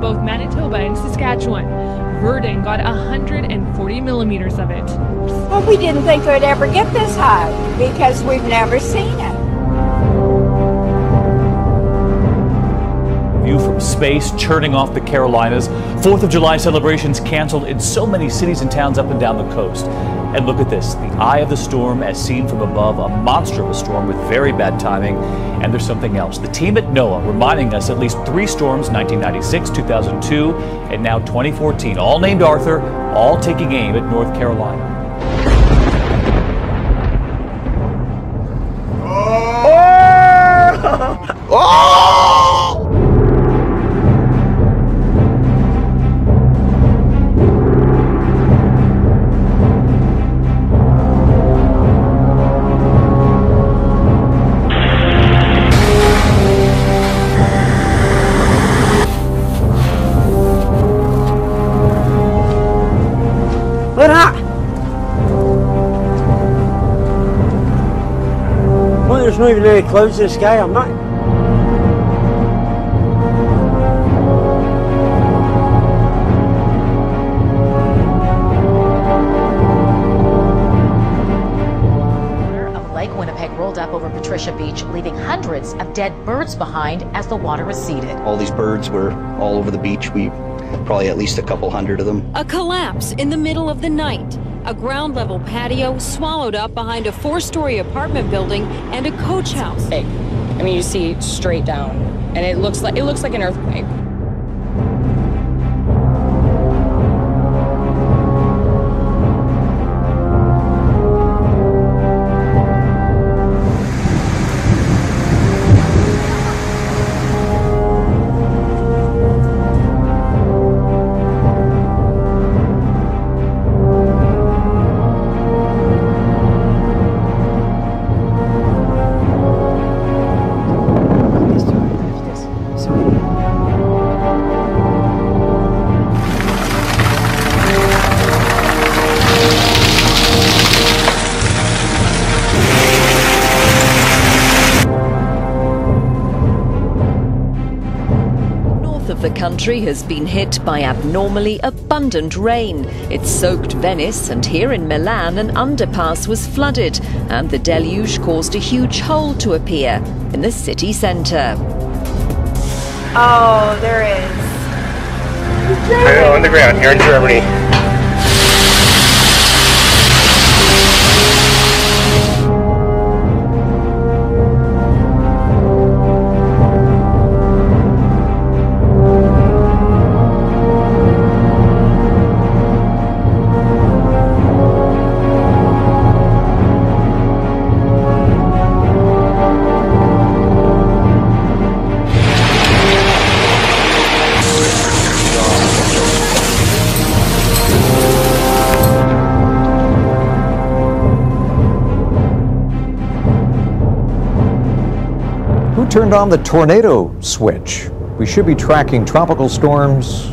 both Manitoba and Saskatchewan. Verdun got 140 millimeters of it. Well, we didn't think it would ever get this high because we've never seen it. View from space churning off the Carolinas. 4th of July celebrations canceled in so many cities and towns up and down the coast. And look at this, the eye of the storm as seen from above, a monster of a storm with very bad timing. And there's something else. The team at NOAA reminding us at least 3 storms, 1996, 2002, and now 2014, all named Arthur, all taking aim at North Carolina. Oh! Oh! Well, there's not even any clouds in the sky, I'm not. Of Lake Winnipeg rolled up over Patricia Beach, leaving hundreds of dead birds behind as the water receded. All these birds were all over the beach. We probably at least a couple hundred of them. A collapse in the middle of the night. A ground-level patio swallowed up behind a 4-story apartment building and a coach house. Big. I mean, you see straight down, and it looks like an earthquake. The country has been hit by abnormally abundant rain. It soaked Venice, and here in Milan an underpass was flooded, and the deluge caused a huge hole to appear in the city centre. Oh, there is. I know, on the ground here in Germany. Turned on the tornado switch. We should be tracking tropical storms,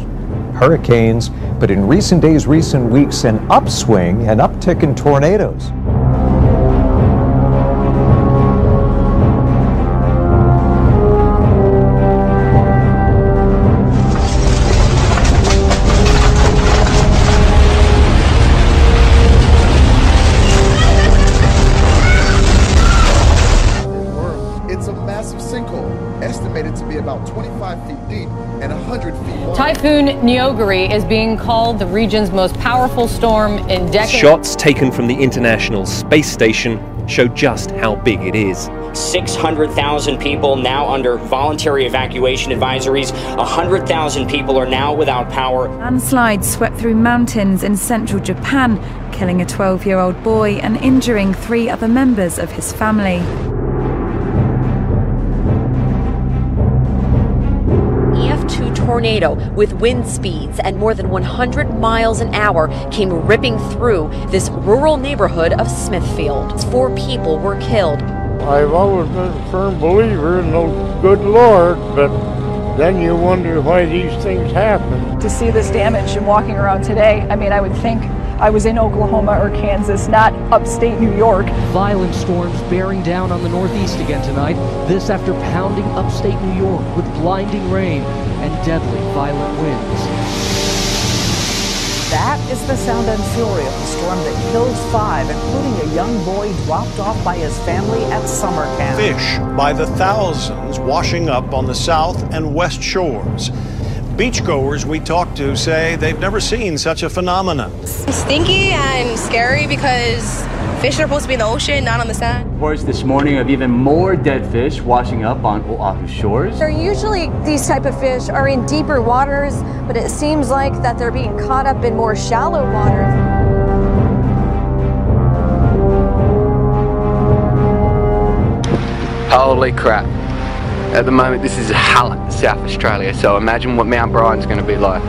hurricanes, but in recent days, recent weeks, an upswing, an uptick in tornadoes. Estimated to be about 25 feet deep and 100 feet wide. Typhoon Neoguri is being called the region's most powerful storm in decades. Shots taken from the International Space Station show just how big it is. 600,000 people now under voluntary evacuation advisories. 100,000 people are now without power. Landslides swept through mountains in central Japan, killing a 12-year-old boy and injuring 3 other members of his family. Tornado with wind speeds at more than 100 miles an hour came ripping through this rural neighborhood of Smithfield. 4 people were killed. I've always been a firm believer in the good Lord, but then you wonder why these things happen. To see this damage and walking around today, I mean, I would think I was in Oklahoma or Kansas, not upstate New York. Violent storms bearing down on the Northeast again tonight. This after pounding upstate New York with blinding rain and deadly violent winds. That is the sound and fury of the storm that killed 5, including a young boy dropped off by his family at summer camp. Fish by the thousands washing up on the south and west shores. Beachgoers we talked to say they've never seen such a phenomenon. It's stinky and scary because fish are supposed to be in the ocean, not on the sand. Reports this morning of even more dead fish washing up on Oahu shores. Usually these type of fish are in deeper waters, but it seems like that they're being caught up in more shallow waters. Holy crap. At the moment this is Hull, South Australia, so imagine what Mount Brian's going to be like.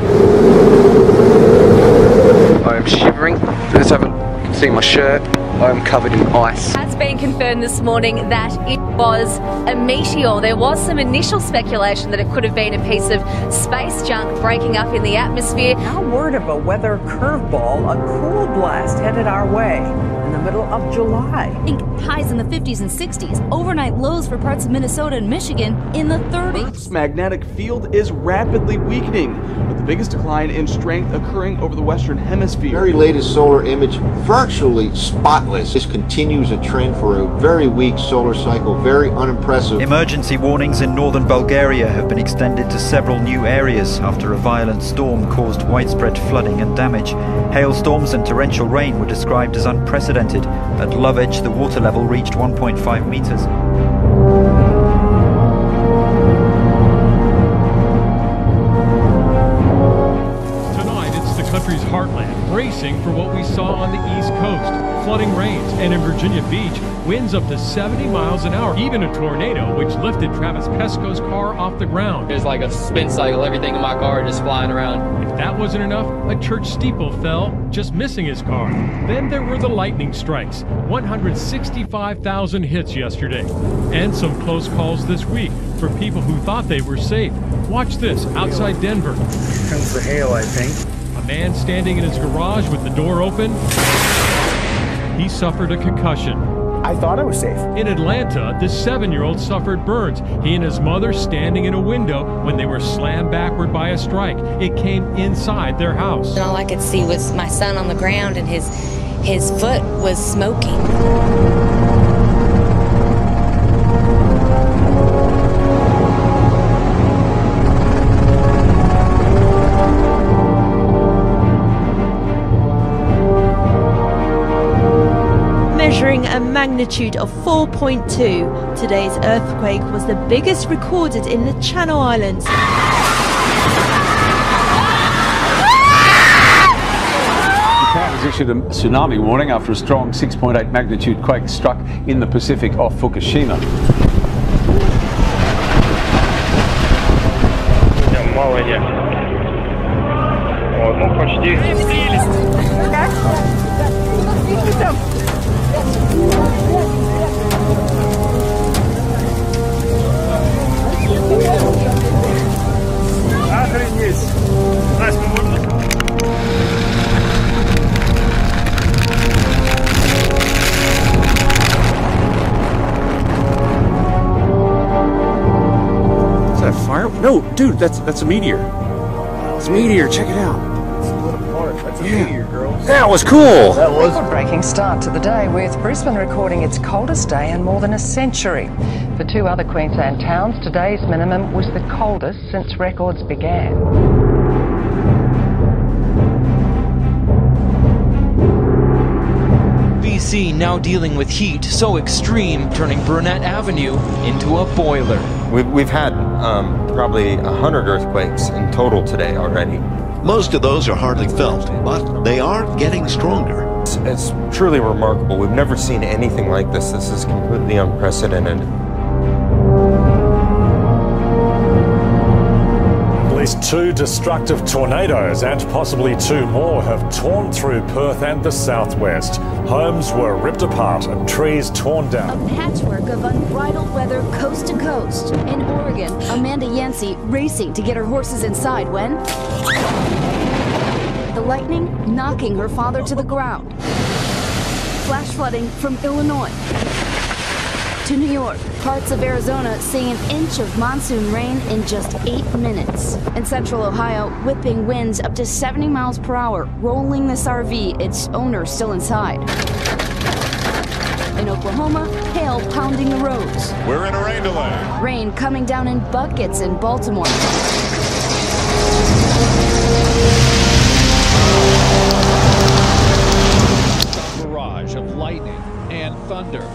I am shivering. Let's have a look. You can see my shirt. I am covered in ice. It has been confirmed this morning that it was a meteor. There was some initial speculation that it could have been a piece of space junk breaking up in the atmosphere. Now word of a weather curveball, a cool blast headed our way in the middle of July. Highs in the 50s and 60s, overnight lows for parts of Minnesota and Michigan in the 30s. Earth's magnetic field is rapidly weakening, with the biggest decline in strength occurring over the western hemisphere. Very latest solar image, virtually spotless. This continues a trend for a very weak solar cycle, very unimpressive. Emergency warnings in northern Bulgaria have been extended to several new areas after a violent storm caused widespread flooding and damage. Hailstorms and torrential rain were described as unprecedented. At Lovech, the water level reached 1.5 meters. Tonight, it's the country's heartland, bracing for what we saw on the East Coast. Flooding rains, and in Virginia Beach, winds up to 70 miles an hour. Even a tornado, which lifted Travis Pesco's car off the ground. There's like a spin cycle, everything in my car just flying around. If that wasn't enough, a church steeple fell, just missing his car. Then there were the lightning strikes, 165,000 hits yesterday. And some close calls this week for people who thought they were safe. Watch this, outside Denver. Here comes the hail, I think. A man standing in his garage with the door open. He suffered a concussion. I thought I was safe. In Atlanta, this 7-year-old suffered burns. He and his mother standing in a window when they were slammed backward by a strike. It came inside their house. And all I could see was my son on the ground and his foot was smoking. Measuring a magnitude of 4.2, today's earthquake was the biggest recorded in the Channel Islands. Japan has issued a tsunami warning after a strong 6.8 magnitude quake struck in the Pacific off Fukushima. Is that a fire? No, dude, that's a meteor. It's a meteor, check it out. That's a meteor, girls. That was cool. That was a breaking start to the day, with Brisbane recording its coldest day in more than a century. For 2 other Queensland towns, today's minimum was the coldest since records began. BC now dealing with heat so extreme, turning Burnett Avenue into a boiler. We've had probably 100 earthquakes in total today already. Most of those are hardly felt, but they are getting stronger. It's truly remarkable. We've never seen anything like this. This is completely unprecedented. At least 2 destructive tornadoes and possibly 2 more have torn through Perth and the southwest. Homes were ripped apart and trees torn down. A patchwork of unbridled weather coast to coast. In Oregon, Amanda Yancey racing to get her horses inside when the lightning knocking her father to the ground. Flash flooding from Illinois to New York. Parts of Arizona seeing an inch of monsoon rain in just 8 minutes. In central Ohio, whipping winds up to 70 miles per hour, rolling this RV, its owner still inside. In Oklahoma, hail pounding the roads. We're in a rain delay. Rain coming down in buckets in Baltimore. A barrage of lightning and thunder.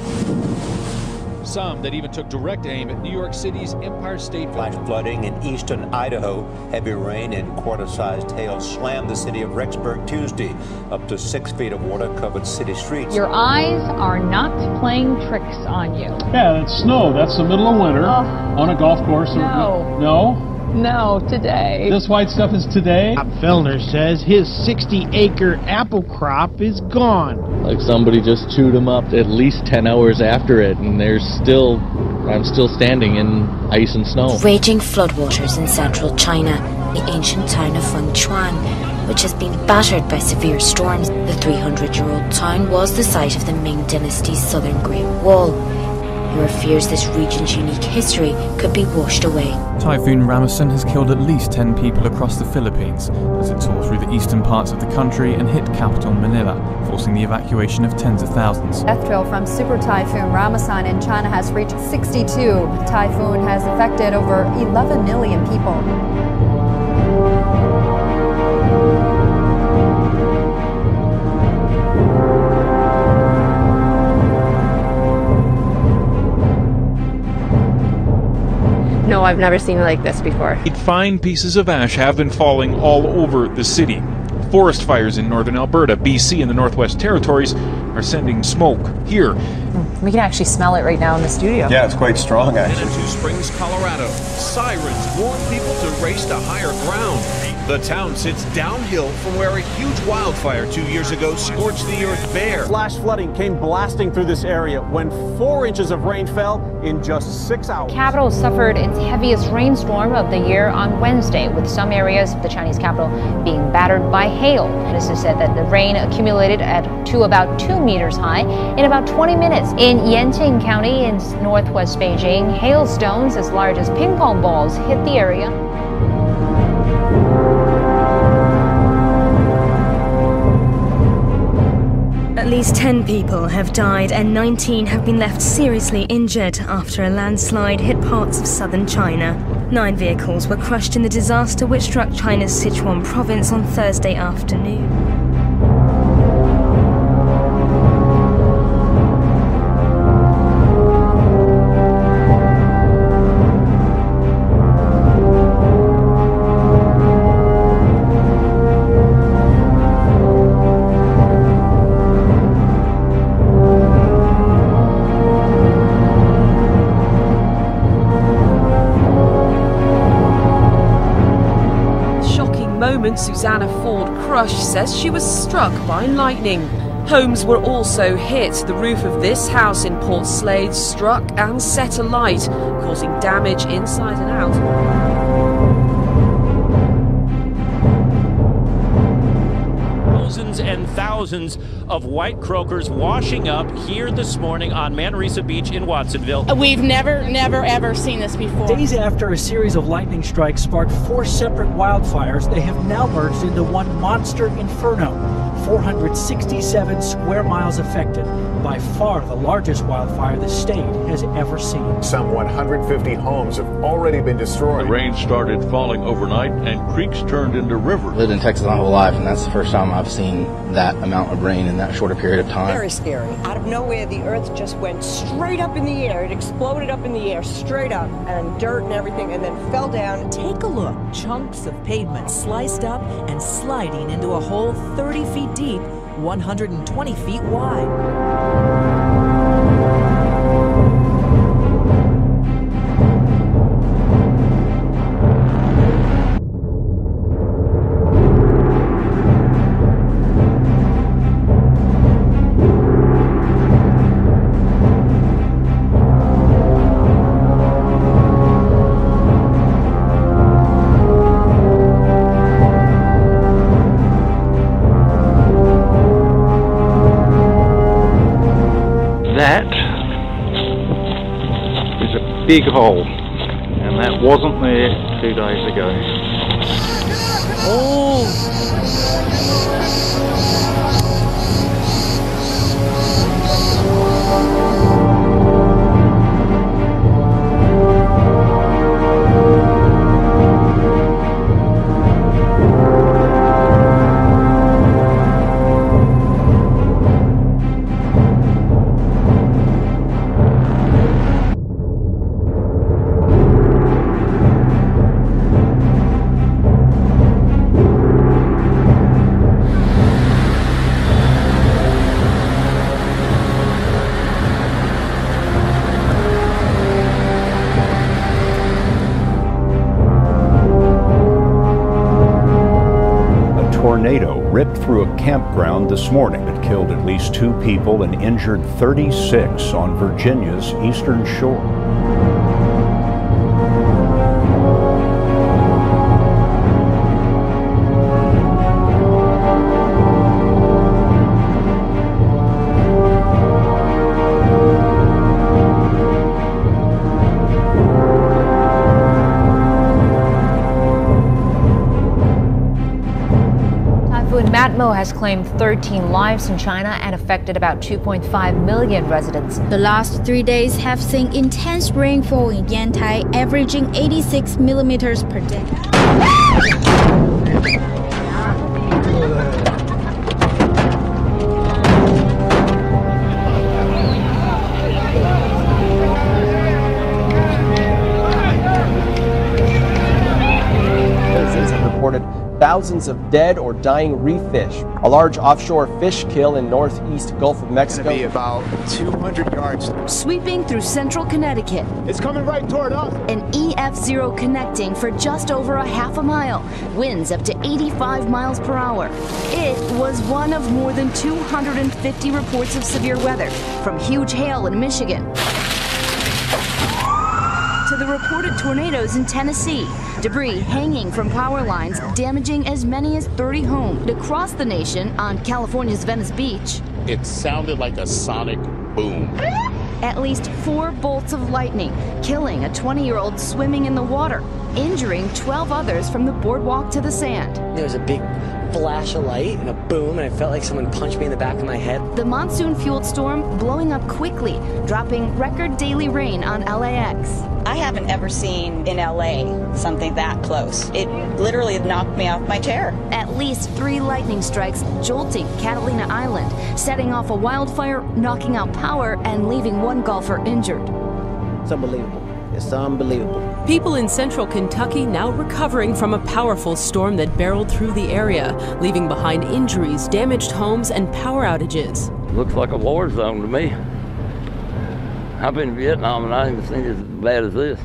Some that even took direct aim at New York City's Empire State Building. Flash flooding in eastern Idaho. Heavy rain and quarter-sized hail slammed the city of Rexburg Tuesday. Up to 6 feet of water covered city streets. Your eyes are not playing tricks on you. Yeah, it's snow. That's the middle of winter on a golf course. No. No? No, today. This white stuff is today? Fellner says his 60-acre apple crop is gone. Like somebody just chewed them up at least 10 hours after it, and I'm still standing in ice and snow. Raging floodwaters in central China, the ancient town of Fengchuan, which has been battered by severe storms. The 300-year-old town was the site of the Ming Dynasty's southern Great Wall. There are fears this region's unique history could be washed away. Typhoon Ramazan has killed at least 10 people across the Philippines as it tore through the eastern parts of the country and hit capital Manila, forcing the evacuation of tens of thousands. Death toll from Super Typhoon Ramazan in China has reached 62. The typhoon has affected over 11 million people. No, I've never seen it like this before. Fine pieces of ash have been falling all over the city. Forest fires in northern Alberta, BC, and the Northwest Territories are sending smoke here. We can actually smell it right now in the studio. Yeah, it's quite strong, actually. Manitou Springs, Colorado. Sirens warn people to race to higher ground. The town sits downhill from where a huge wildfire 2 years ago scorched the earth bare. Flash flooding came blasting through this area when 4 inches of rain fell in just 6 hours. Capital suffered its heaviest rainstorm of the year on Wednesday, with some areas of the Chinese capital being battered by hail. Witnesses said that the rain accumulated to about 2 meters high in about 20 minutes. In Yanqing County in northwest Beijing, hailstones as large as ping pong balls hit the area. At least 10 people have died and 19 have been left seriously injured after a landslide hit parts of southern China. 9 vehicles were crushed in the disaster which struck China's Sichuan province on Thursday afternoon. Susanna Ford Crush says she was struck by lightning. Homes were also hit. The roof of this house in Port Slade struck and set alight, causing damage inside and out. Thousands and thousands of white croakers washing up here this morning on Manresa Beach in Watsonville. We've never, ever seen this before. Days after a series of lightning strikes sparked 4 separate wildfires, they have now merged into one monster inferno. 467 square miles affected, by far the largest wildfire the state has ever seen. Some 150 homes have already been destroyed. The rain started falling overnight and creeks turned into rivers. I lived in Texas my whole life, and that's the first time I've seen that amount of rain in that short a period of time. Very scary. Out of nowhere, the earth just went straight up in the air. It exploded up in the air, straight up, and dirt and everything, and then fell down. Take a look. Chunks of pavement sliced up and sliding into a hole 30 feet deep, 120 feet wide. big hole, and that wasn't there 2 days ago. Tornado ripped through a campground this morning. It killed at least 2 people and injured 36 on Virginia's eastern shore. Matmo has claimed 13 lives in China and affected about 2.5 million residents. The last 3 days have seen intense rainfall in Yantai, averaging 86 millimeters per day. Citizens have reported thousands of dead or dying reef fish. A large offshore fish kill in northeast Gulf of Mexico. It's gonna be about 200 yards. Sweeping through central Connecticut. It's coming right toward us. An EF0 connecting for just over a half a mile. Winds up to 85 miles per hour. It was one of more than 250 reports of severe weather, from huge hail in Michigan to the reported tornadoes in Tennessee. Debris hanging from power lines, damaging as many as 30 homes across the nation on California's Venice Beach. It sounded like a sonic boom. At least 4 bolts of lightning, killing a 20-year-old swimming in the water, injuring 12 others from the boardwalk to the sand. There was a big flash of light and a boom, and I felt like someone punched me in the back of my head. The monsoon-fueled storm blowing up quickly, dropping record daily rain on LAX. I haven't ever seen in LA something that close. It literally knocked me off my chair. At least 3 lightning strikes jolting Catalina Island, setting off a wildfire, knocking out power, and leaving 1 golfer injured. It's unbelievable. It's unbelievable. People in central Kentucky now recovering from a powerful storm that barreled through the area, leaving behind injuries, damaged homes, and power outages. Looks like a war zone to me. I've been in Vietnam and I haven't seen it as bad as this.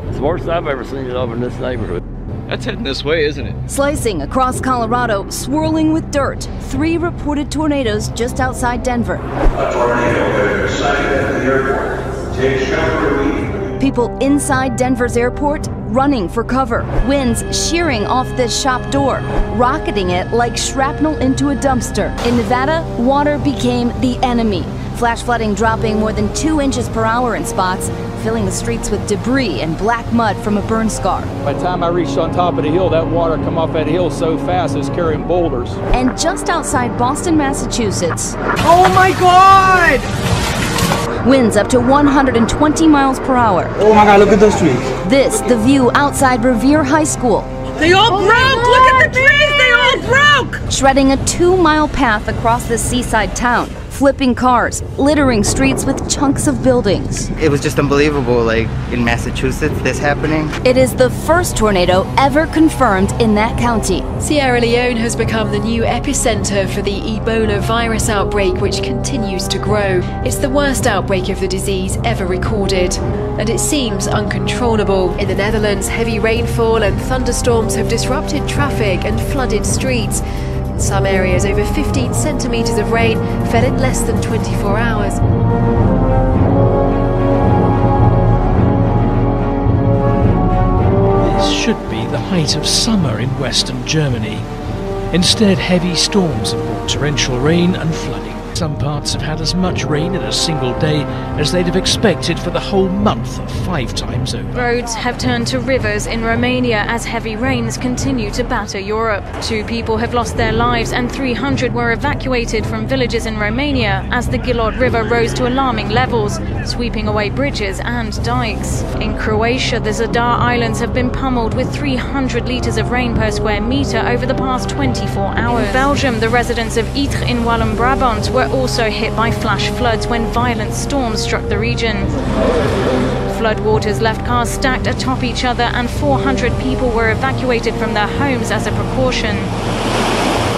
It's the worst I've ever seen it over in this neighborhood. That's heading this way, isn't it? Slicing across Colorado, swirling with dirt. 3 reported tornadoes just outside Denver. A tornado has been sighted at the airport. Take shelter immediately. People inside Denver's airport running for cover. Winds shearing off this shop door, rocketing it like shrapnel into a dumpster. In Nevada, water became the enemy. Flash flooding dropping more than 2 inches per hour in spots, filling the streets with debris and black mud from a burn scar. By the time I reached on top of the hill, that water come off that hill so fast it's carrying boulders. And just outside Boston, Massachusetts. Oh my God! Winds up to 120 miles per hour. Oh my God, look at those trees. This, the view outside Revere High School. They all broke! Look at the trees! They all broke! Shredding a 2-mile path across the seaside town. Flipping cars, littering streets with chunks of buildings. It was just unbelievable, like in Massachusetts, this happening. It is the first tornado ever confirmed in that county. Sierra Leone has become the new epicenter for the Ebola virus outbreak, which continues to grow. It's the worst outbreak of the disease ever recorded, and it seems uncontrollable. In the Netherlands, heavy rainfall and thunderstorms have disrupted traffic and flooded streets. In some areas, over 15 centimeters of rain fell in less than 24 hours. This should be the height of summer in western Germany. Instead, heavy storms have brought torrential rain and flooding. Some parts have had as much rain in a single day as they'd have expected for the whole month 5 times over. Roads have turned to rivers in Romania as heavy rains continue to batter Europe. 2 people have lost their lives and 300 were evacuated from villages in Romania as the Gilot River rose to alarming levels, sweeping away bridges and dikes. In Croatia, the Zadar Islands have been pummeled with 300 litres of rain per square metre over the past 24 hours. In Belgium, the residents of Ytre in Walloon-Brabant were also hit by flash floods when violent storms struck the region. Floodwaters left cars stacked atop each other and 400 people were evacuated from their homes as a precaution.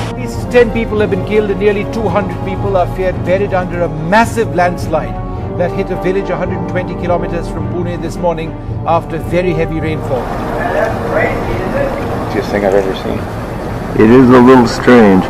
At least 10 people have been killed and nearly 200 people are feared buried under a massive landslide that hit a village 120 kilometers from Pune this morning after very heavy rainfall. That's crazy, isn't it? Craziest thing I've ever seen. It is a little strange.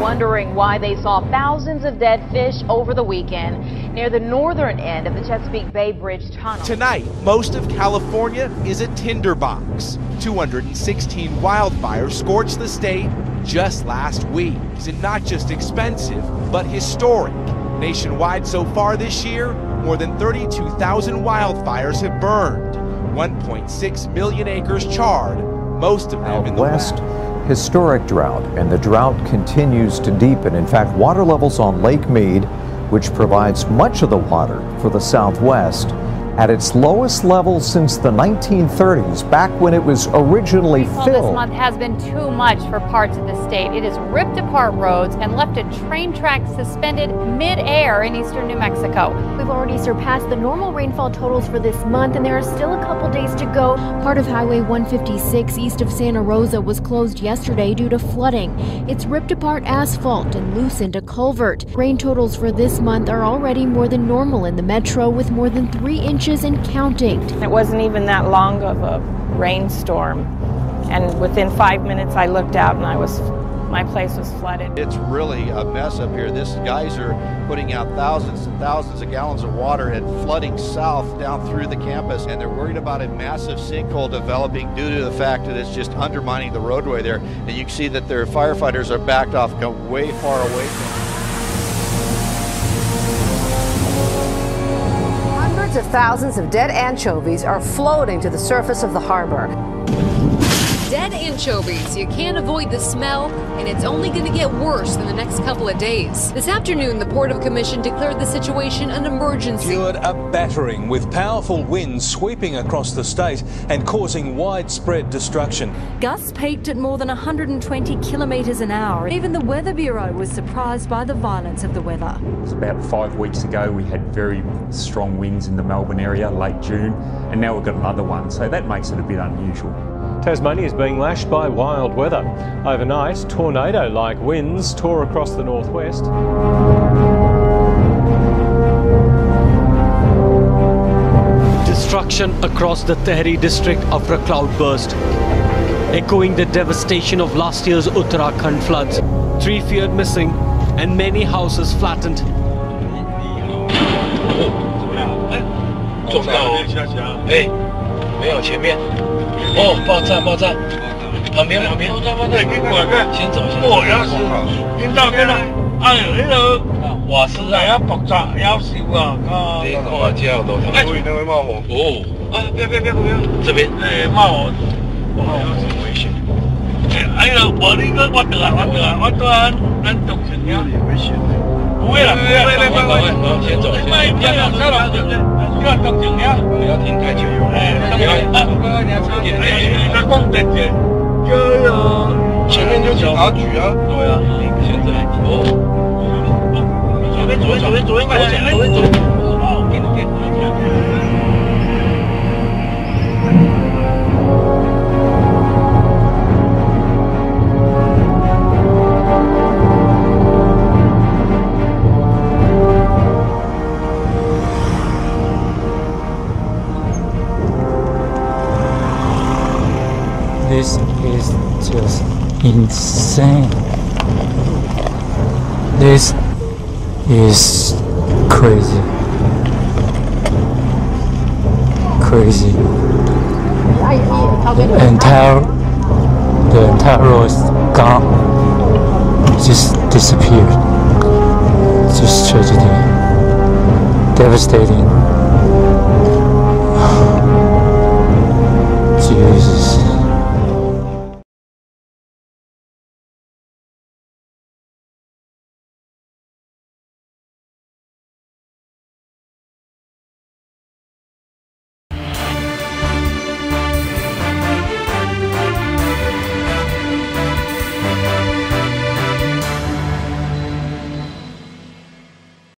Wondering why they saw thousands of dead fish over the weekend near the northern end of the Chesapeake Bay Bridge tunnel. Tonight, most of California is a tinderbox. 216 wildfires scorched the state just last week. It's not just expensive, but historic. Nationwide so far this year, more than 32,000 wildfires have burned. 1.6 million acres charred, most of them in the west. Historic drought, and the drought continues to deepen. In fact, water levels on Lake Mead, which provides much of the water for the Southwest, at its lowest level since the 1930s, back when it was originally filled. This month has been too much for parts of the state. It has ripped apart roads and left a train track suspended mid-air in eastern New Mexico. We've already surpassed the normal rainfall totals for this month, and there are still a couple days to go. Part of Highway 156 east of Santa Rosa was closed yesterday due to flooding. It's ripped apart asphalt and loosened a culvert. Rain totals for this month are already more than normal in the metro, with more than 3 inches and counting. It wasn't even that long of a rainstorm, and within 5 minutes I looked out and my place was flooded. It's really a mess up here. This geyser putting out thousands and thousands of gallons of water and flooding south down through the campus, and they're worried about a massive sinkhole developing due to the fact that it's just undermining the roadway there. And you can see that their firefighters are backed off, go way far away from it. Hundreds of thousands of dead anchovies are floating to the surface of the harbor. Dead anchovies. You can't avoid the smell, and it's only going to get worse in the next couple of days. This afternoon, the Port of Commission declared the situation an emergency. Endured a battering with powerful winds sweeping across the state and causing widespread destruction. Gusts peaked at more than 120 kilometres an hour. Even the Weather Bureau was surprised by the violence of the weather. It was about 5 weeks ago we had very strong winds in the Melbourne area, late June, and now we've got another one, so that makes it a bit unusual. Tasmania is being lashed by wild weather. Overnight, tornado-like winds tore across the northwest. Destruction across the Tehri district after a cloudburst, echoing the devastation of last year's Uttarakhand floods. 3 feared missing and many houses flattened. 哦，爆炸！旁边，对，跟我看，先走。哦，要死！聽到嘅啦，呢度華氏係一爆炸，要死啊！你我知道到頭。哎，那位冒火。哦，啊，不要，這邊，冒火，哇，有危險。哎呀，我呢個我得啊，咱動成呀。不會啦，先走，不要下樓，要動成呀，不要停太久。他光等着，前面就警察局啊。对啊，现在左边，哦，给。This is just insane. This is crazy. The entire road is gone. just disappeared. Just tragedy. Devastating. Jesus.